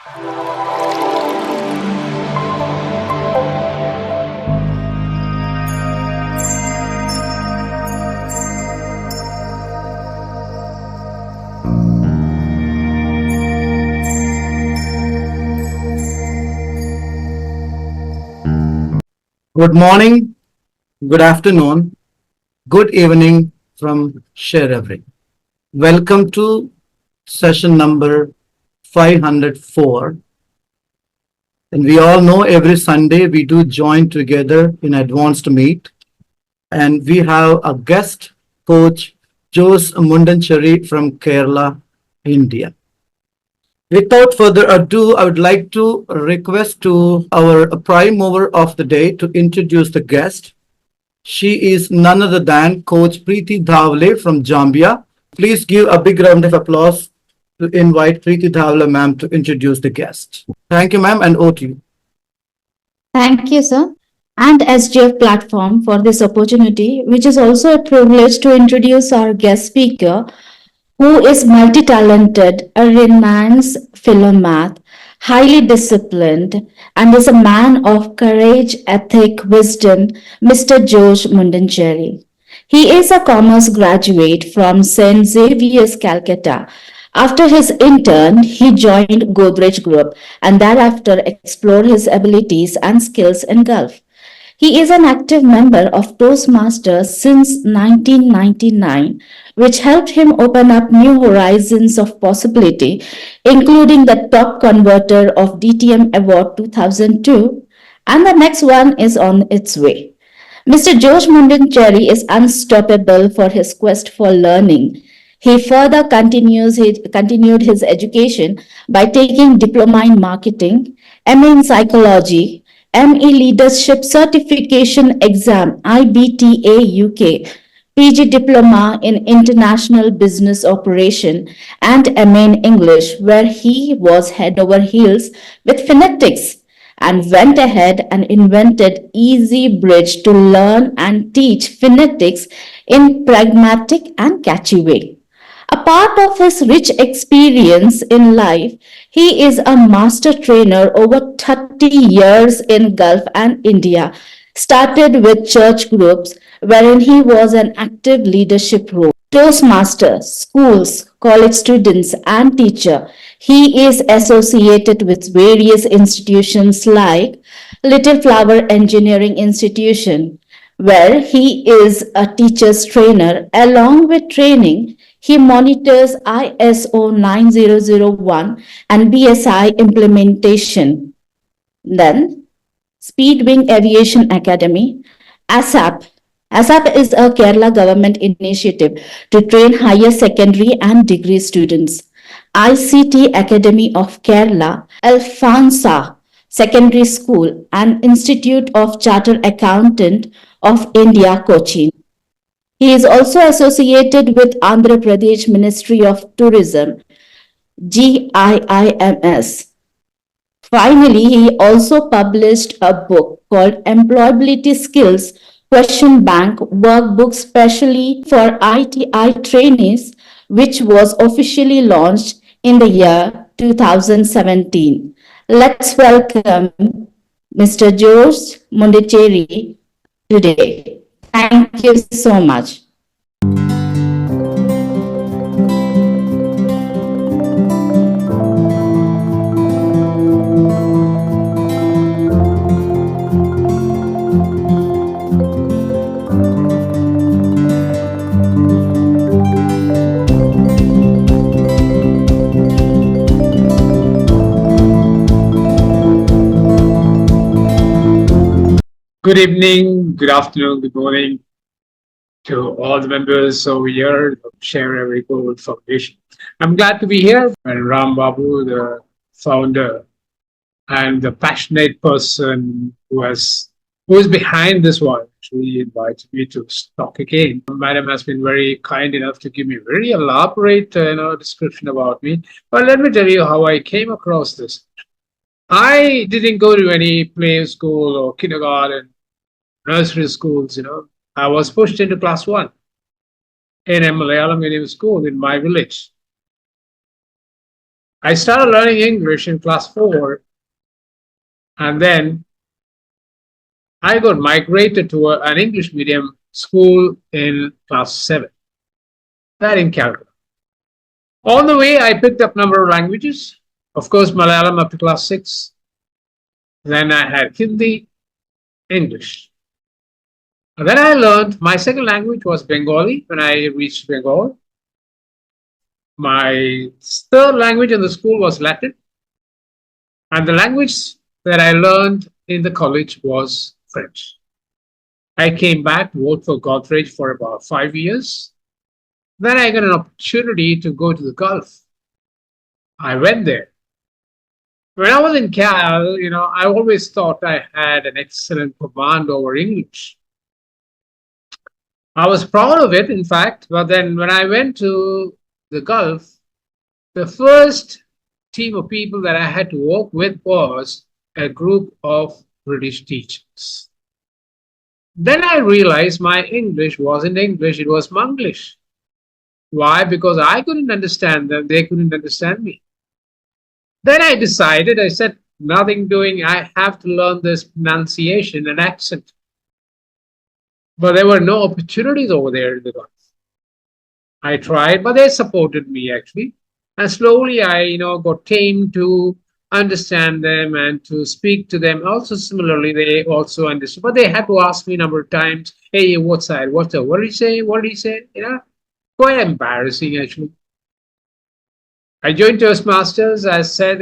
Good morning, good afternoon, good evening from sharEvery. Welcome to session number 504. And we all know every Sunday we do join together in advanced meet. And we have a guest coach, Jose Mundencherry from Kerala, India. Without further ado, I would like to request to our prime mover of the day to introduce the guest. She is none other than Coach Preeti Dhavle from Zambia. Please give a big round of applause to invite Preeti Dhavle ma'am to introduce the guest. Thank you, ma'am, and over to you. Thank you, sir, and SGF platform for this opportunity, which is also a privilege to introduce our guest speaker, who is multi-talented, a renowned philomath, highly disciplined, and is a man of courage, ethic, wisdom, Mr. George Mundencherry. He is a commerce graduate from St. Xavier's, Calcutta. After his intern, he joined Godrej Group and thereafter explored his abilities and skills in Gulf. He is an active member of Toastmasters since 1999, which helped him open up new horizons of possibility, including the top converter of DTM Award 2002, and the next one is on its way. Mr. George Mundencherry is unstoppable for his quest for learning. He further continued his education by taking diploma in marketing, MA in psychology, ME leadership certification exam IBTA UK, PG diploma in international business operation, and MA in English, where he was head over heels with phonetics and went ahead and invented Easy Bridge to learn and teach phonetics in pragmatic and catchy way. A part of his rich experience in life, he is a master trainer over 30 years in Gulf and India. Started with church groups wherein he was an active leadership role. Toastmaster, schools, college students, and teacher. He is associated with various institutions like Little Flower Engineering Institution, where he is a teacher's trainer. Along with training, he monitors ISO 9001 and BSI implementation. Then, Speedwing Aviation Academy, ASAP. ASAP is a Kerala government initiative to train higher secondary and degree students. ICT Academy of Kerala, Alfonsa Secondary School, and Institute of Chartered Accountant of India, Cochin. He is also associated with Andhra Pradesh Ministry of Tourism, GIIMS. Finally, he also published a book called Employability Skills Question Bank Workbook specially for ITI trainees, which was officially launched in the year 2017. Let's welcome Mr. George Mundencherry today. Thank you so much. Good evening, good afternoon, good morning to all the members over here of sharEvery Global Foundation. I'm glad to be here. And Ram Babu, the founder and the passionate person who is behind this one, actually invited me to talk again. Madam has been very kind enough to give me a very elaborate description about me. But let me tell you how I came across this. I didn't go to any play school or kindergarten, nursery schools, I was pushed into class 1 in a Malayalam medium school in my village. I started learning English in class 4, and then I got migrated to an English medium school in class 7, that in Calcutta. On the way, I picked up a number of languages. Of course, Malayalam up to class 6. Then I had Hindi, English. And then I learned my second language was Bengali when I reached Bengal. My third language in the school was Latin. And the language that I learned in the college was French. I came back, worked for Godrej for about 5 years. Then I got an opportunity to go to the Gulf. I went there. When I was in Cal, I always thought I had an excellent command over English. I was proud of it, in fact, but then when I went to the Gulf, the first team of people that I had to work with was a group of British teachers. Then I realized my English wasn't English, it was Manglish. Why? Because I couldn't understand them, they couldn't understand me. Then I decided, I said, nothing doing, I have to learn this pronunciation and accent. But there were no opportunities over there in the Gulf. I tried, but they supported me actually. And slowly I, got tamed to understand them and to speak to them. Also, similarly, they also understood, but they had to ask me a number of times, hey, what's that? What's that? What did he say? What did he say? Quite embarrassing actually. I joined Toastmasters, as said,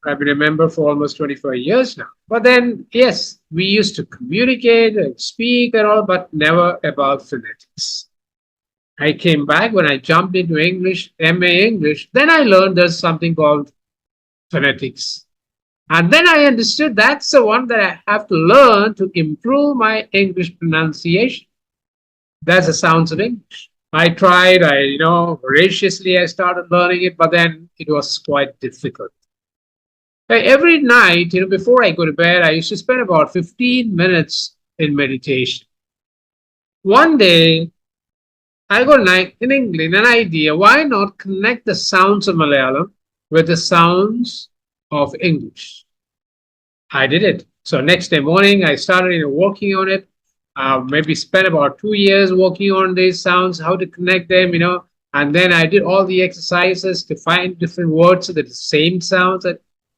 I've been a member for almost 25 years now. But then, yes, we used to communicate and speak and all, but never about phonetics. I came back when I jumped into English, MA English. Then I learned there's something called phonetics. And then I understood that's the one that I have to learn to improve my English pronunciation. That's the sounds of English. I tried, voraciously I started learning it, but then it was quite difficult. Every night, before I go to bed, I used to spend about 15 minutes in meditation. One day, I got in England an idea, why not connect the sounds of Malayalam with the sounds of English? I did it. So next day morning, I started working on it. Maybe spent about 2 years working on these sounds, how to connect them, and then I did all the exercises to find different words that the same sounds.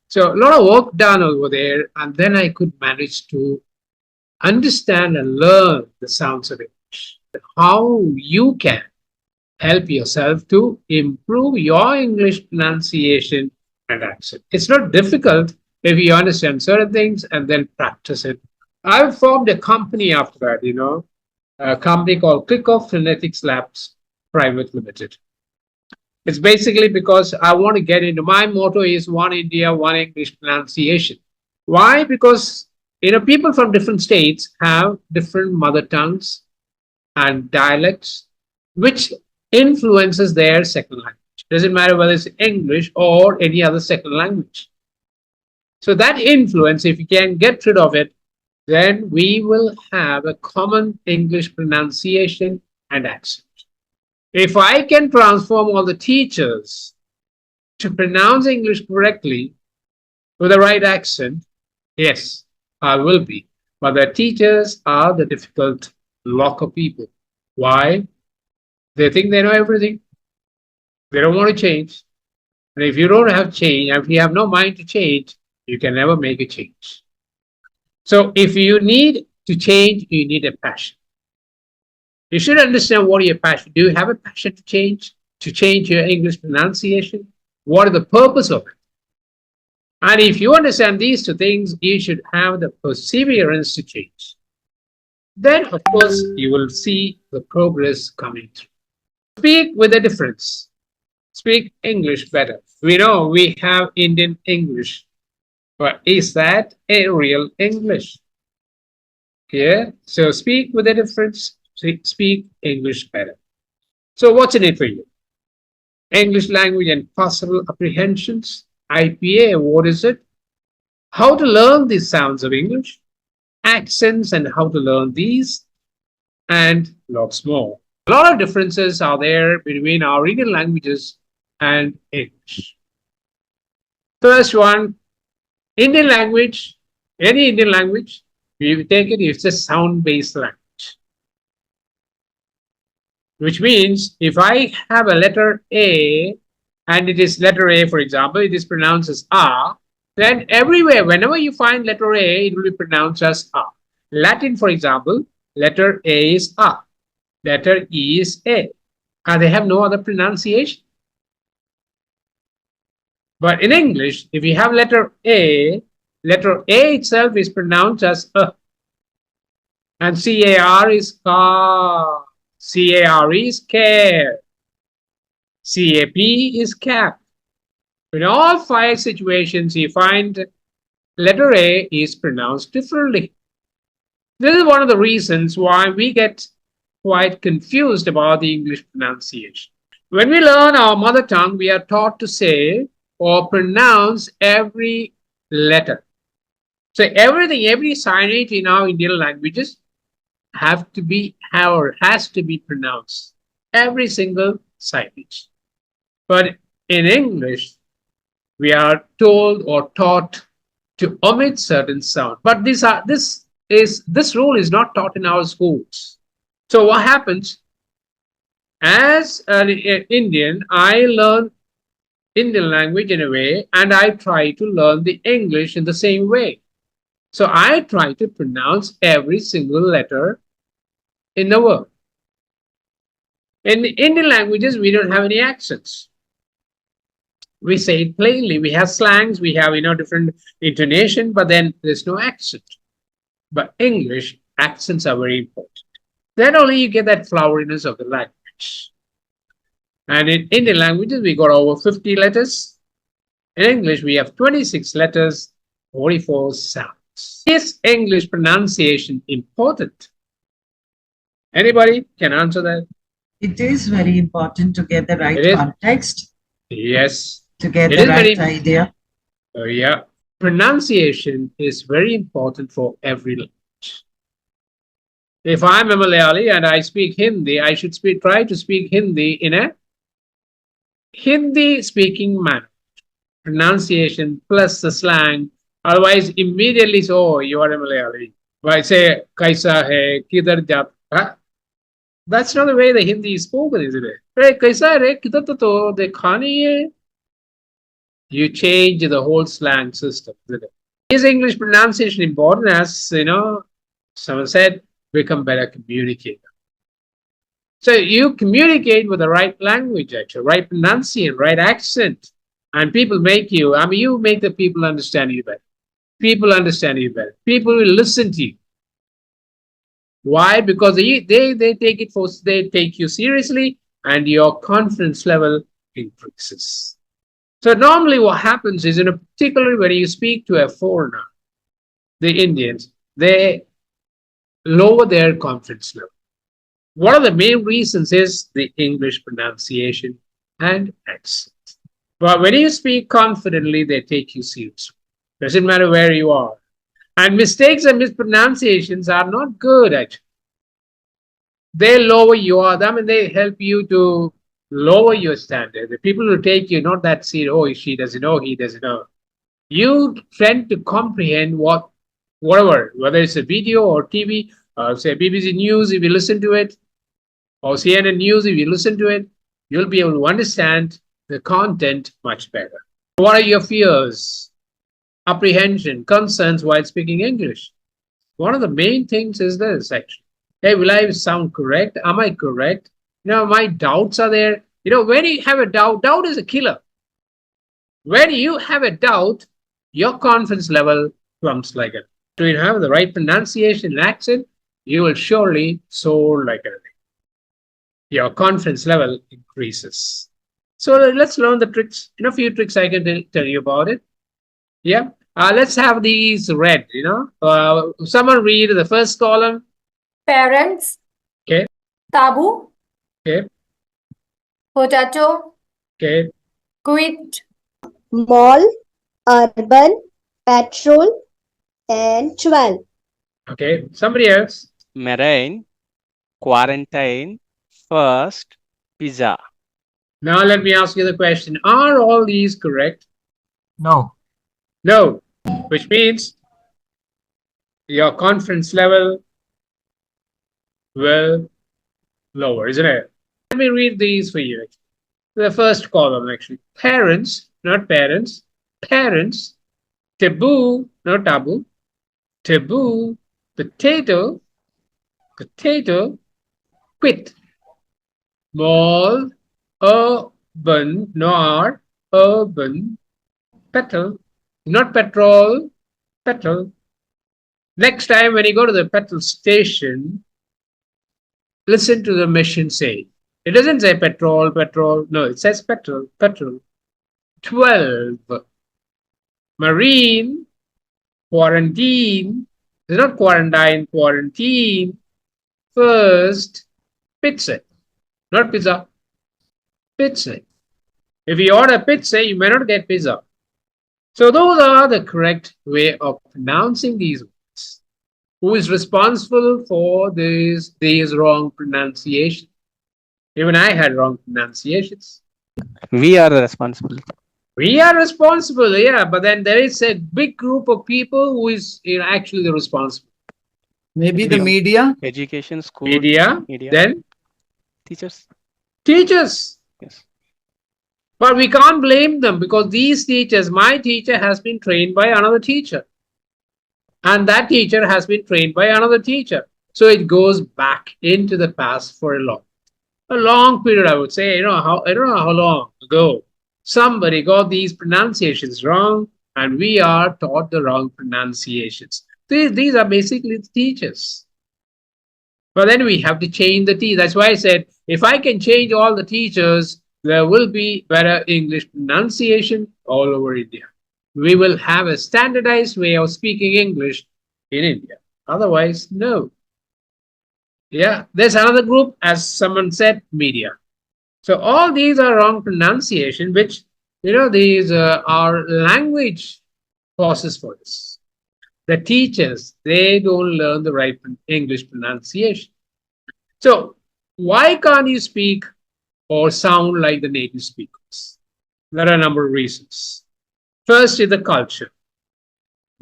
So a lot of work done over there, and then I could manage to understand and learn the sounds of English. How you can help yourself to improve your English pronunciation and accent. It's not difficult if you understand certain things and then practice it. I formed a company after that, a company called Kickoff Phonetics Labs Private Limited. It's basically because I want to get into, my motto is one India, one English pronunciation. Why? Because, people from different states have different mother tongues and dialects, which influences their second language. Doesn't matter whether it's English or any other second language. So that influence, if you can get rid of it, then we will have a common English pronunciation and accent. If I can transform all the teachers to pronounce English correctly with the right accent, yes, I will be. But the teachers are the difficult locker people. Why? They think they know everything. They don't want to change. And if you don't have change, if you have no mind to change, you can never make a change. So if you need to change, you need a passion. You should understand what your passion. Do you have a passion to change your English pronunciation? What is the purpose of it? And if you understand these two things, you should have the perseverance to change. Then, of course, you will see the progress coming through. Speak with a difference. Speak English better. We know we have Indian English, but is that a real English? Yeah. So speak with a difference. Speak English better. So what's in it for you? English language and possible apprehensions. IPA, what is it? How to learn the sounds of English, accents and how to learn these, and lots more. A lot of differences are there between our Indian languages and English. First one, Indian language, any Indian language, we take it, it's a sound-based language. Which means if I have a letter A and it is letter A, for example, it is pronounced as A, then everywhere, whenever you find letter A, it will be pronounced as A. Latin, for example, letter A is A, letter E is A. They have no other pronunciation. But in English, if you have letter A itself is pronounced as A. And CAR is car, CARE is care, CAP is cap. In all five situations, you find letter A is pronounced differently. This is one of the reasons why we get quite confused about the English pronunciation. When we learn our mother tongue, we are taught to say or pronounce every letter. So everything, every signage in our Indian languages has to be pronounced. Every single signage. But in English, we are told or taught to omit certain sound. But this rule is not taught in our schools. So what happens? As an Indian, I learn Indian language in a way, and I try to learn the English in the same way. So I try to pronounce every single letter in the word. In Indian languages, we don't have any accents. We say it plainly. We have slangs, we have different intonation, but then there's no accent. But English, accents are very important. Then only you get that floweriness of the language. And in Indian languages, we got over 50 letters. In English, we have 26 letters, 44 sounds. Is English pronunciation important? Anybody can answer that? It is very important to get the right context. Yes. To get the right idea. Yeah. Pronunciation is very important for every language. If I'm a Malayali and I speak Hindi, I should try to speak Hindi in a Hindi speaking manner. Pronunciation plus the slang. Otherwise, immediately, oh, you are a Malayali. If I say, kaisa hai, kidhar jata? That's not the way the Hindi is spoken, isn't it? Hey, kaisa hai, kidhar to dekha nahi hai? You change the whole slang system, isn't it? Is English pronunciation important? As someone said, become better communicator. So you communicate with the right language, actually, right pronunciation, right accent, and people make you. You make the people understand you better. People understand you better. People will listen to you. Why? Because they take you seriously, and your confidence level increases. So normally what happens is, particularly when you speak to a foreigner, the Indians, they lower their confidence level. One of the main reasons is the English pronunciation and accent. But when you speak confidently, they take you seriously. Doesn't matter where you are. And mistakes and mispronunciations are not good, actually. They lower they help you to lower your standard. The people who take you, not that see, oh, she doesn't know, he doesn't know. You tend to comprehend whatever, whether it's a video or TV, or say BBC News, if you listen to it, or CNN News, if you listen to it, you'll be able to understand the content much better. What are your fears, apprehension, concerns while speaking English? One of the main things is this, actually. Hey, will I sound correct? Am I correct? My doubts are there. When you have a doubt is a killer. When you have a doubt, your confidence level comes like it. To have the right pronunciation and accent, you will surely soar like anything. Your confidence level increases. So let's learn the tricks. A few tricks I can tell you about it. Yeah. Let's have these read. Someone read the first column. Parents. Okay. Tabu. Okay. Potato. Okay. Quit. Mall, urban, petrol, and 12. Okay. Somebody else. Marine, quarantine, first, pizza. Now let me ask you the question. Are all these correct? No. No, which means your confidence level will lower, isn't it? Let me read these for you. The first column, actually. Parents, not parents. Parents. Taboo, not taboo. Taboo. Potato. Potato. Quit. Mall. Urban, not urban. Petrol. Not petrol. Petrol. Next time when you go to the petrol station, listen to the machine say. It doesn't say petrol, petrol. No, it says petrol, petrol. 12. Marine, quarantine. It's not quarantine, quarantine. First, pizza. Not pizza. Pizza. If you order pizza, you may not get pizza. So those are the correct way of pronouncing these words. Who is responsible for these wrong pronunciation? Even I had wrong pronunciations. We are responsible. We are responsible, yeah, but then there is a big group of people who is actually the responsible. Maybe the media. Education, school, Media. Then teachers. Teachers. Yes. But we can't blame them because these teachers, my teacher has been trained by another teacher. And that teacher has been trained by another teacher. So it goes back into the past for a long period, I would say. I don't know how long ago somebody got these pronunciations wrong, and we are taught the wrong pronunciations. These are basically the teachers. But then we have to change the teachers. That's why I said, if I can change all the teachers, there will be better English pronunciation all over India. We will have a standardized way of speaking English in India. Otherwise, no. Yeah, there's another group, as someone said, media. So all these are wrong pronunciation, which, these are language causes for this. The teachers, they don't learn the right English pronunciation. So why can't you speak or sound like the native speakers? There are a number of reasons. First is the culture.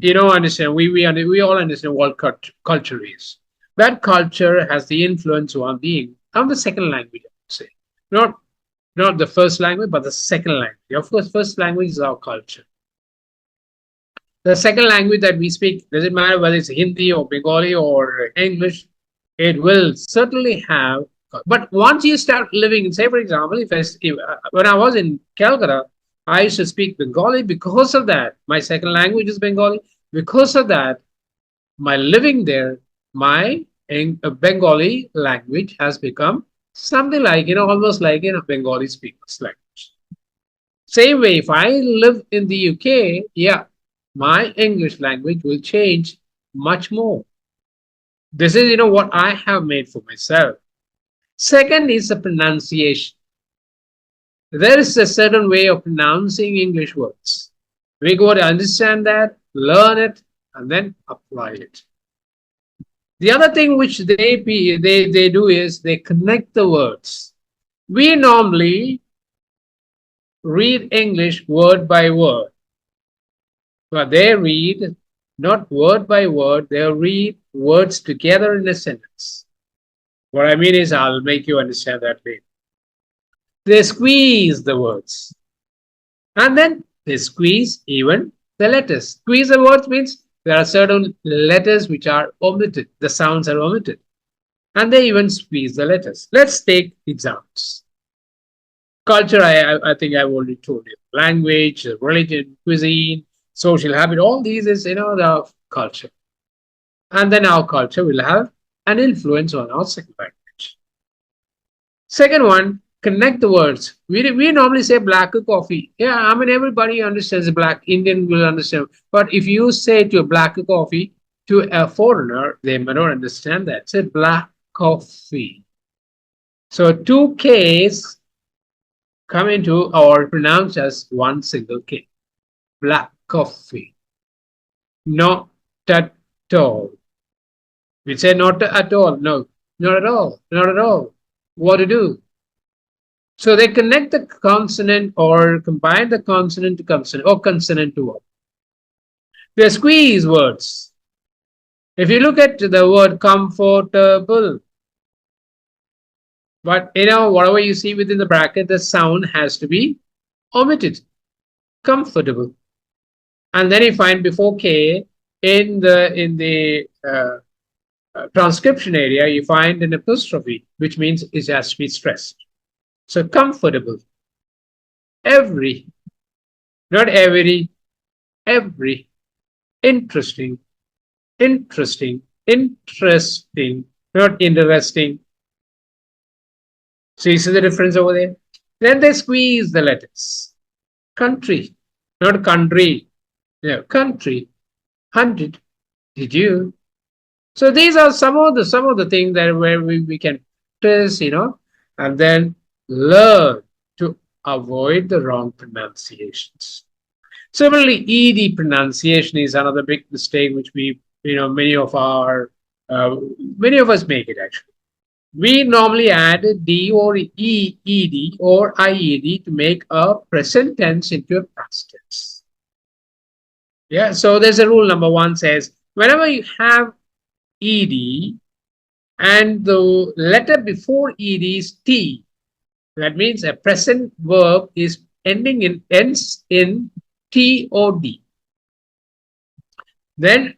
Understand, we all understand what culture is. That culture has the influence on the second language, I would say. Not the first language, but the second language. Of course, first language is our culture. The second language that we speak, doesn't matter whether it's Hindi or Bengali or English, it will certainly have. But once you start living, say for example, when I was in Calcutta, I used to speak Bengali because of that. My second language is Bengali. Because of that, my living there, my Bengali language has become something like, almost like Bengali speakers language. Same way, if I live in the UK, yeah, my English language will change much more. This is, what I have made for myself. Second is the pronunciation. There is a certain way of pronouncing English words. We got to understand that, learn it, and then apply it. The other thing which they do is they connect the words. We normally read English word by word, but they read not word by word, they read words together in a sentence. What I mean is, I'll make you understand that later. They squeeze the words, and then they squeeze even the letters. Squeeze the words means there are certain letters which are omitted. The sounds are omitted. And they even squeeze the letters. Let's take examples. Culture, I think I've already told you. Language, religion, cuisine, social habit, all these is, the culture. And then our culture will have an influence on our second language. Second one, connect the words. We normally say black coffee. Yeah, everybody understands black. Indian will understand. But if you say to a black coffee to a foreigner, they may not understand that. Say black coffee. So two K's come into or pronounced as one single K. Black coffee. Not at all. We say not at all. No, not at all. Not at all. What to do? So they connect the consonant or combine the consonant to consonant or consonant to verb. They squeeze words. If you look at the word comfortable, but whatever you see within the bracket, the sound has to be omitted. Comfortable. And then you find before K in the transcription area, you find an apostrophe, which means it has to be stressed. So comfortable. Every, not every, every. Interesting, interesting, interesting, not interesting. So you see the difference over there? Then they squeeze the letters. Country, not country. No, country. 100. Did you? So these are some of the things that where we can practice, and then learn to avoid the wrong pronunciations. Similarly, ED pronunciation is another big mistake which many of us make it actually. We normally add a D or ED or IED to make a present tense into a past tense. Yeah, so there's a rule number 1 says, whenever you have ED and the letter before ED is T, that means a present verb is ends in T or D. Then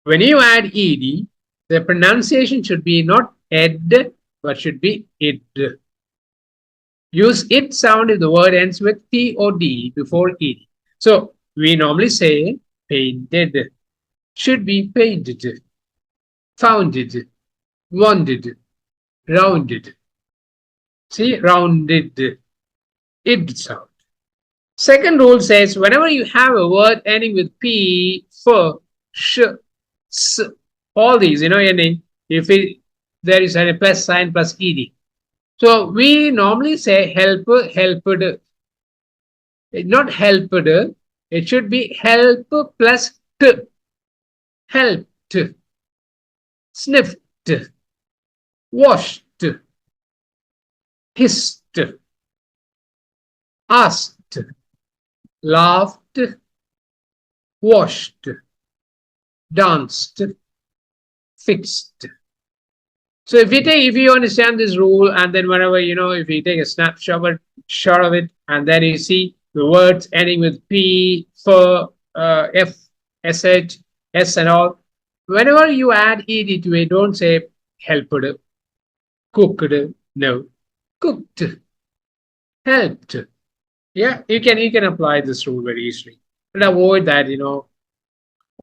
when you add ED, the pronunciation should be not ed, but should be id. Use it sound if the word ends with T or D before ED. So we normally say painted, should be painted, founded, wounded, rounded. See, rounded, id sound. Second rule says, whenever you have a word ending with P, F, Sh, S, all these, ending, if there is a plus sign plus ED. So we normally say help, helped. Not helped, it should be help plus T. Helped, sniffed, washed, hissed, asked, laughed, washed, danced, fixed. So if you understand this rule, and then whenever, if you take a snapshot of it, and then you see the words ending with P, F, F, SH, S and all, whenever you add ED to it, don't say helped, cooked, no, cooked, helped. Yeah, you can apply this rule very easily and avoid that,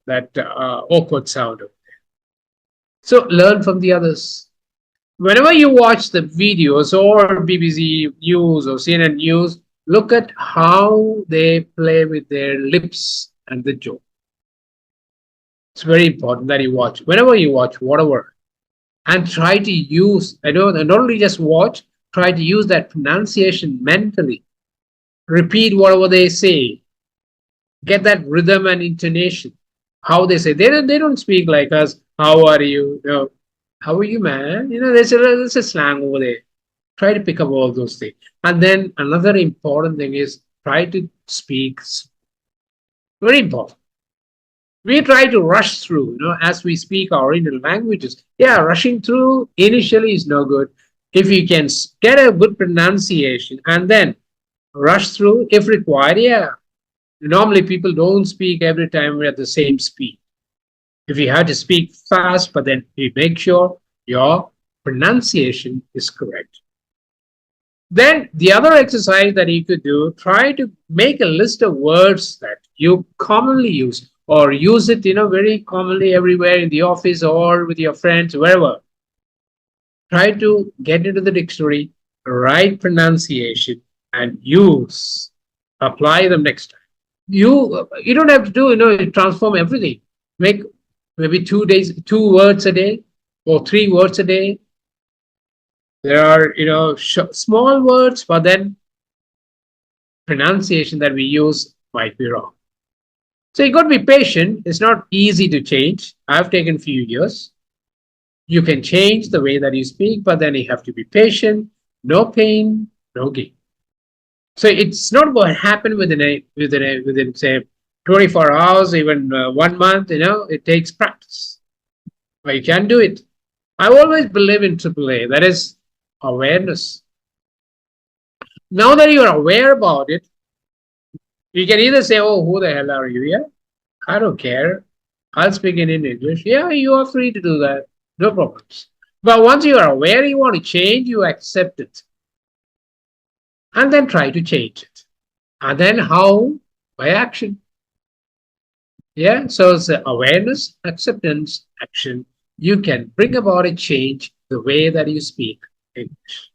that awkward sound over there. So learn from the others. Whenever you watch the videos or BBC News or CNN News, look at how they play with their lips and the jaw. It's very important that you watch. Whenever you watch whatever, and try to use, and not only just watch, try to use that pronunciation mentally. Repeat whatever they say. Get that rhythm and intonation. How they say. They don't speak like us. How are you? How are you, man? There's a slang over there. Try to pick up all those things. And then another important thing is try to speak. Very important. We try to rush through, as we speak our Indian languages. Yeah, rushing through initially is no good. If you can get a good pronunciation and then rush through if required, yeah. Normally people don't speak every time at the same speed. If you have to speak fast, but then you make sure your pronunciation is correct. Then the other exercise that you could do, try to make a list of words that you commonly use or use it, very commonly everywhere in the office or with your friends, wherever. Try to get into the dictionary, write pronunciation, and use. Apply them next time. You don't have to do, transform everything. Make maybe 2 words a day or 3 words a day. There are, small words, but then pronunciation that we use might be wrong. So you got to be patient. It's not easy to change. I've taken a few years. You can change the way that you speak, but then you have to be patient. No pain, Yogi. So it's not going to happen within say 24 hours, even 1 month. It takes practice. But you can do it. I always believe in AAA. That is awareness. Now that you are aware about it, you can either say, "Oh, who the hell are you?" Yeah, I don't care. I'll speak in English. Yeah, you are free to do that. No problems. But once you are aware you want to change, you accept it. And then try to change it. And then how? By action. Yeah, so it's awareness, acceptance, action. You can bring about a change the way that you speak English.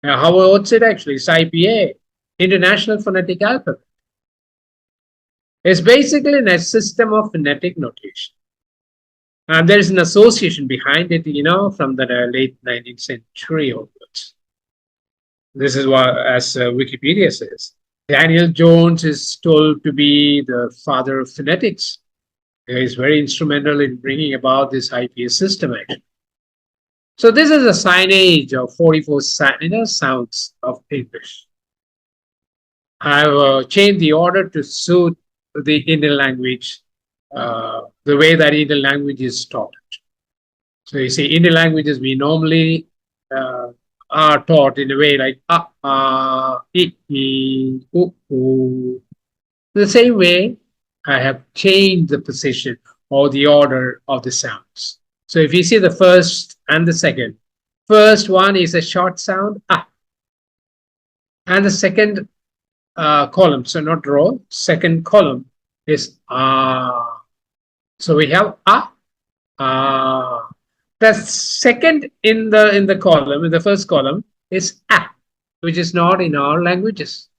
Now, what's it actually? It's IPA, International Phonetic Alphabet. It's basically a system of phonetic notation. And there's an association behind it, from the late 19th century onwards. This is what, as Wikipedia says, Daniel Jones is told to be the father of phonetics. He is very instrumental in bringing about this IPA system, actually. So this is a signage of 44 sounds of English. I've changed the order to suit the Indian language, the way that Indian language is taught. So you see, Indian languages we normally are taught in a way like The same way, I have changed the position or the order of the sounds. So if you see the first and the second, first one is a short sound, and the second column, so not row, second column is So we have the second in the column, in the first column, is which is not in our languages.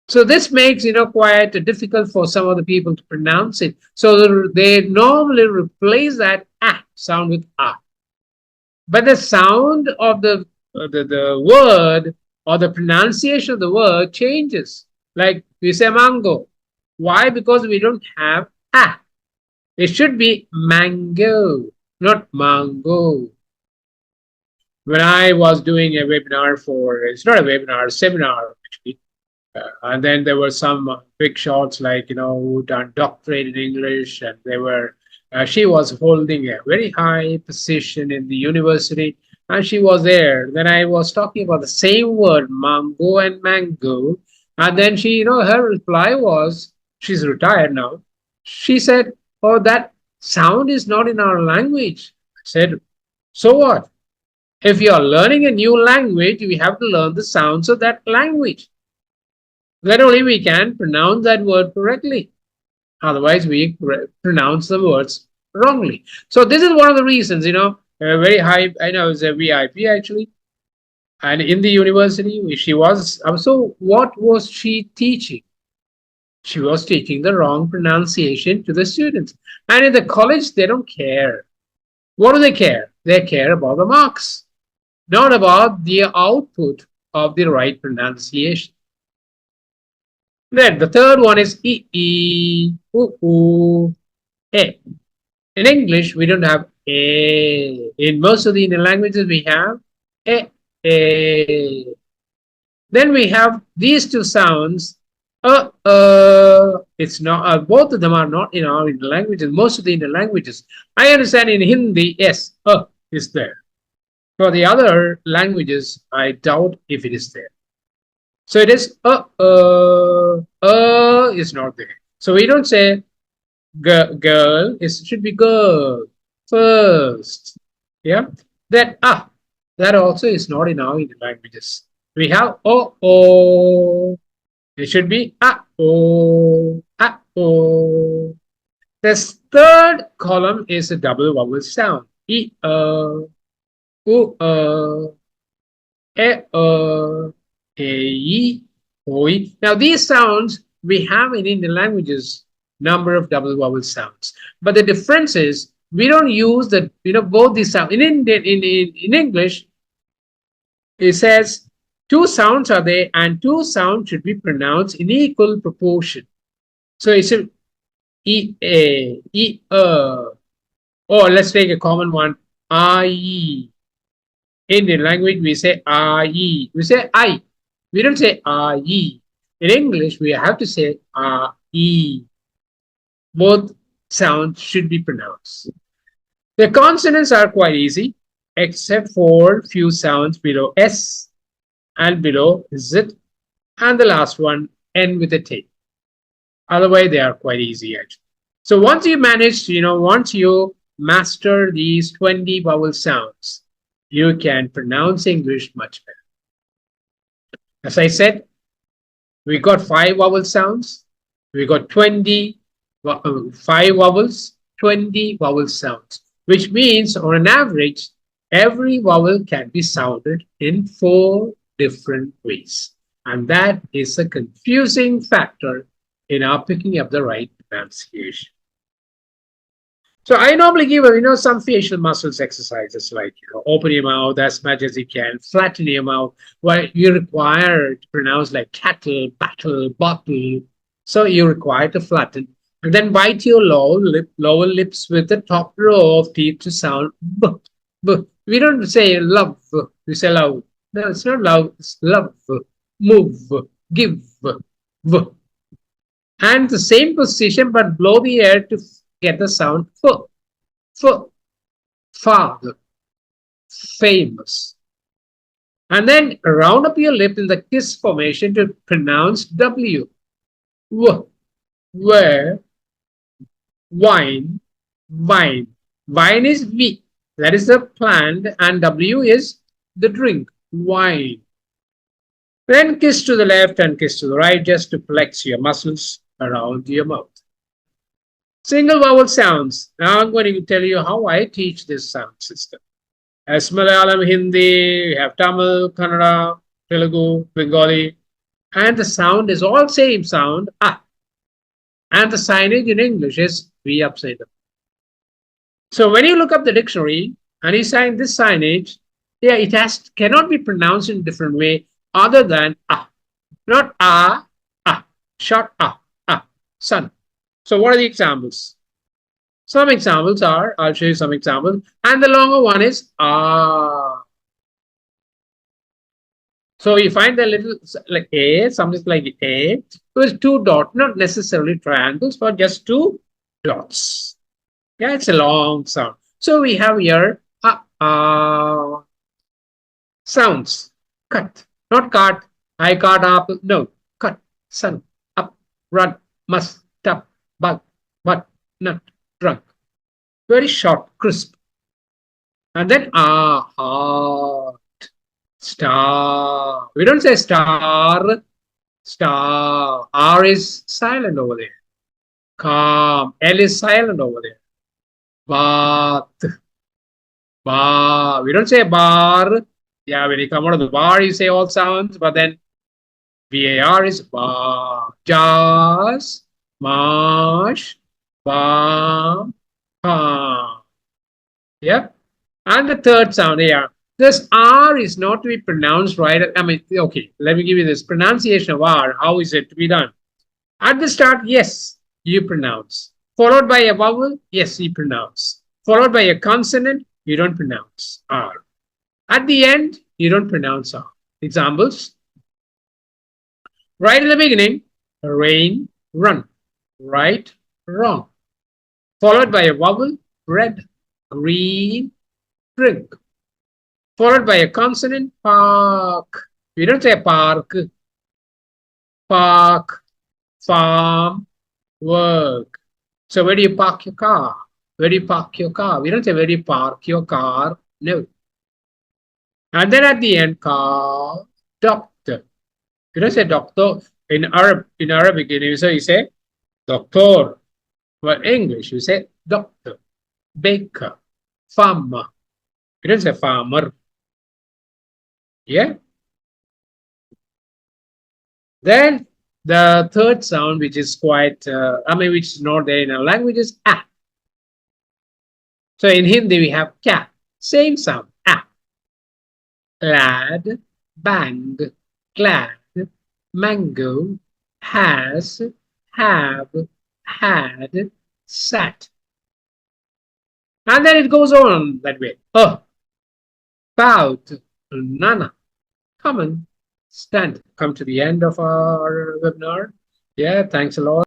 So this makes quite difficult for some of the people to pronounce it. So they normally replace that sound with But the sound of the word or the pronunciation of the word changes. Like we say mango. Why? Because we don't have It should be mango, not mango. When I was doing a webinar it's not a webinar, a seminar actually. And then there were some big shots like, who done doctorate in English, and she was holding a very high position in the university, and she was there. Then I was talking about the same word, mango and mango. And then she, her reply was, she's retired now. She said, "Oh, that sound is not in our language." I said, "So what? If you are learning a new language, we have to learn the sounds of that language. Then only we can pronounce that word correctly. Otherwise, we pronounce the words wrongly." So this is one of the reasons, very high, I know it's a VIP actually. And in the university, she was, so what was she teaching? She was teaching the wrong pronunciation to the students. And in the college, they don't care. What do they care? They care about the marks, not about the output of the right pronunciation. Then the third one is E, U, A. In English, we don't have A. In most of the Indian languages, we have A. Then we have these two sounds. It's not. Both of them are not in our Indian languages. Most of the Indian languages, I understand in Hindi, yes, is there. For the other languages, I doubt if it is there. So it is is not there. So we don't say girl. It should be girl first. Yeah. That that also is not in our Indian languages. We have It should be This third column is a double vowel sound. E U E E Oi. Now these sounds we have in Indian languages number of double vowel sounds, but the difference is we don't use the both these sounds in Indian in English. It says two sounds are there, and two sounds should be pronounced in equal proportion. So it's a or let's take a common one, I. Indian language, we say I. We say I. We don't say I. In English, we have to say I. Both sounds should be pronounced. The consonants are quite easy, except for few sounds below S and below Z, and the last one N with a T. Otherwise, they are quite easy actually. So once you manage, once you master these 20 vowel sounds, you can pronounce English much better. As I said, we got 5 vowel sounds. We got 5 vowels, 20 vowel sounds, which means on an average, every vowel can be sounded in 4 different ways. And that is a confusing factor in our picking up the right pronunciation. So I normally give, some facial muscles exercises like, open your mouth as much as you can, flatten your mouth, where you require to pronounce like cattle, battle, bottle. So you require to flatten. And then bite your lower lips with the top row of teeth to sound b, b. We don't say love, we say love. No, it's not love, it's love, move, give, v. And the same position, but blow the air to get the sound f, father, famous. And then round up your lip in the kiss formation to pronounce W, where, wine, wine. Wine is V, that is the plant, and W is the drink, wine. Then kiss to the left and kiss to the right just to flex your muscles around your mouth. Single vowel sounds. Now I'm going to tell you how I teach this sound system. As Malayalam, Hindi, we have Tamil, Kannada, Telugu, Bengali, and the sound is all same sound, ah. And the signage in English is V upside down. So when you look up the dictionary and you sign this signage, yeah, it cannot be pronounced in a different way other than ah. Not ah, short ah, sun. So what are the examples? Some examples are, I'll show you some examples, and the longer one is ah. So you find the little like A, something like A, with 2 dots, not necessarily triangles, but just 2 dots. Yeah, it's a long sound. So we have here sounds. Cut, not cut. I cut up. No, cut. Sun, up, run, must, stop, bug, but, nut, drunk. Very short, crisp. And then heart, star. We don't say star, star. R is silent over there. Calm. L is silent over there. Bath, bar. We don't say bar. Yeah, when you come out of the bar, you say all sounds, but then VAR is bar. Jazz, marsh, bar, palm. Yep. And the third sound here. This R is not to be pronounced right. I mean, okay, let me give you this pronunciation of R. How is it to be done? At the start, yes, you pronounce. Followed by a vowel, yes, you pronounce. Followed by a consonant, you don't pronounce R. At the end, you don't pronounce R. Examples. Right in the beginning, rain, run. Right, wrong. Followed by a vowel, red, green, drink. Followed by a consonant, park. We don't say park. Park, farm, work. So where do you park your car? Where do you park your car? We don't say where do you park your car. No. And then at the end, car, doctor. You don't say doctor. In Arabic, you say doctor. But English, you say doctor, baker, farmer. You don't say farmer. Yeah. Then the third sound, which is quite, which is not there in our language, is ah. So in Hindi, we have cat, same sound, ah. Lad, bang, glad, mango, has, have, had, sat. And then it goes on that way. Oh, About Nana. Come on, stand. Come to the end of our webinar. Yeah, thanks a lot.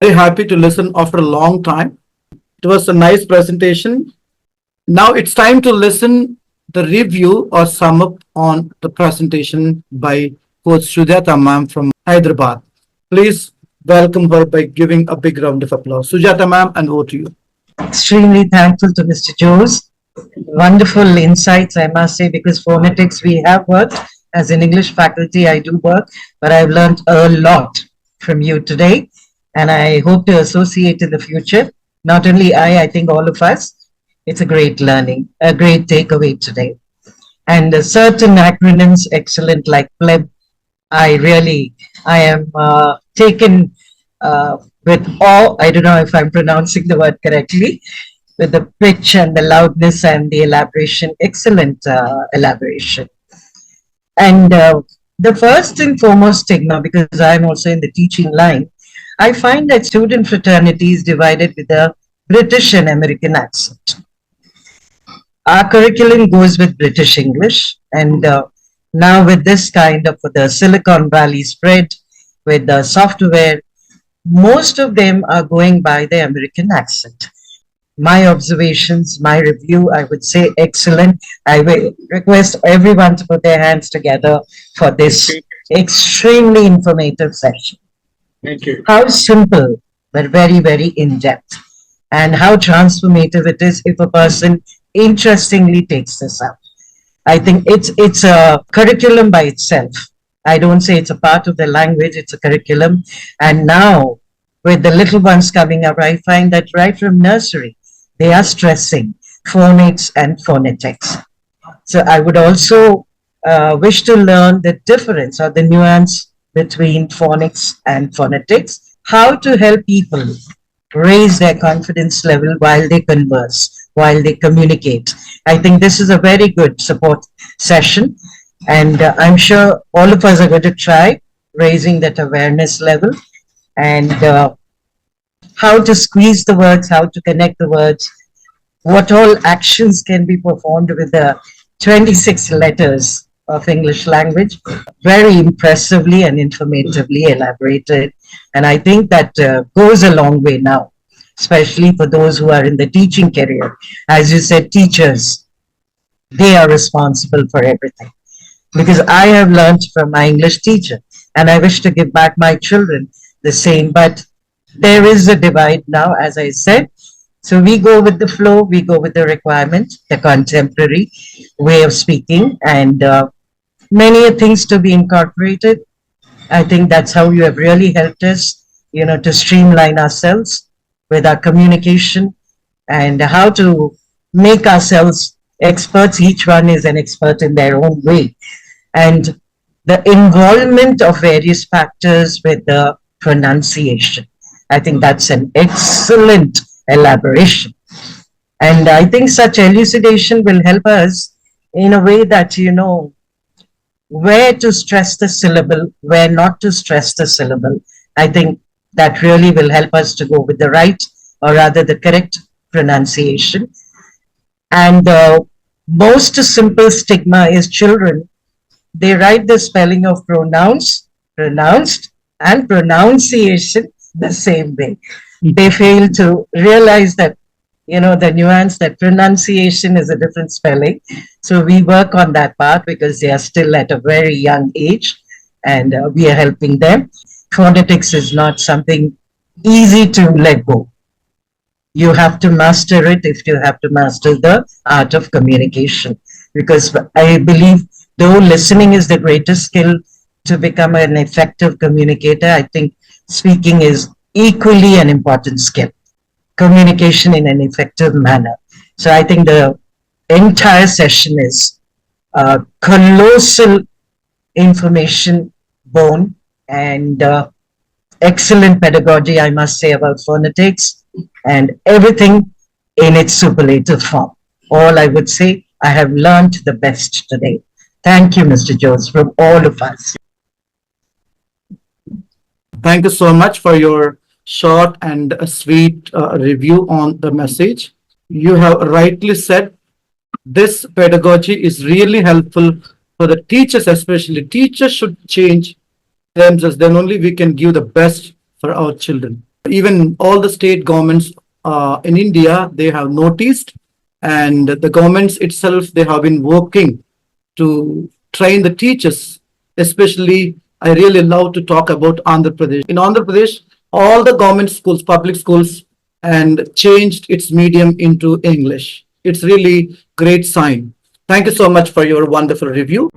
Very happy to listen after a long time. It was a nice presentation. Now it's time to listen the review or sum up on the presentation by Coach Sujata ma'am from Hyderabad. Please welcome her by giving a big round of applause. Sujata ma'am, and over to you. Extremely thankful to Mr. Jose. Wonderful insights, I must say, because phonetics we have worked. As an English faculty, I do work, but I've learned a lot from you today, and I hope to associate in the future. Not only I think all of us. It's a great learning, a great takeaway today. And certain acronyms, excellent, like PLEB. I am taken with awe. I don't know if I'm pronouncing the word correctly, with the pitch and the loudness and the elaboration, excellent elaboration. And the first and foremost stigma, because I'm also in the teaching line, I find that student fraternity is divided with a British and American accent. Our curriculum goes with British English, and now with this kind of the Silicon Valley spread with the software, most of them are going by the American accent. My observations, my review, I would say excellent. I will request everyone to put their hands together for this extremely informative session. Thank you. How simple, but very, very in-depth. And how transformative it is if a person interestingly takes this up. I think it's a curriculum by itself. I don't say it's a part of the language, it's a curriculum. And now, with the little ones coming up, I find that right from nursery, they are stressing phonics and phonetics. So I would also wish to learn the difference or the nuance between phonics and phonetics, how to help people raise their confidence level while they converse, while they communicate. I think this is a very good support session, and I'm sure all of us are going to try raising that awareness level and how to squeeze the words, how to connect the words, what all actions can be performed with the 26 letters of English language. Very impressively and informatively elaborated. And I think that goes a long way now, especially for those who are in the teaching career. As you said, teachers, they are responsible for everything. Because I have learned from my English teacher, and I wish to give back my children the same. But there is a divide now, as I said. So we go with the flow, we go with the requirement, the contemporary way of speaking, and many things to be incorporated. I think that's how you have really helped us, to streamline ourselves with our communication and how to make ourselves experts. Each one is an expert in their own way. And the involvement of various factors with the pronunciation. I think that's an excellent elaboration. And I think such elucidation will help us in a way that, where to stress the syllable, where not to stress the syllable. I think that really will help us to go with the right, or rather the correct pronunciation. And the most simple stigma is children. They write the spelling of pronouns, pronounced, and pronunciation the same way. They fail to realize that, the nuance that pronunciation is a different spelling. So we work on that part because they are still at a very young age, and we are helping them. Phonetics is not something easy to let go. You have to master it if you have to master the art of communication. Because I believe, though listening is the greatest skill to become an effective communicator, I think speaking is equally an important skill. Communication in an effective manner. So I think the entire session is colossal information bone and excellent pedagogy, I must say, about phonetics and everything in its superlative form. All I would say, I have learned the best today. Thank you, Mr. Jose, from all of us. Thank you so much for your short and sweet review on the message. You have rightly said this pedagogy is really helpful for the teachers, especially. Teachers should change themselves, then only we can give the best for our children. Even all the state governments in India, they have noticed, and the governments itself, they have been working to train the teachers. Especially, I really love to talk about Andhra Pradesh. In Andhra Pradesh, all the government schools, public schools, and changed its medium into English. It's really great sign. Thank you so much for your wonderful review.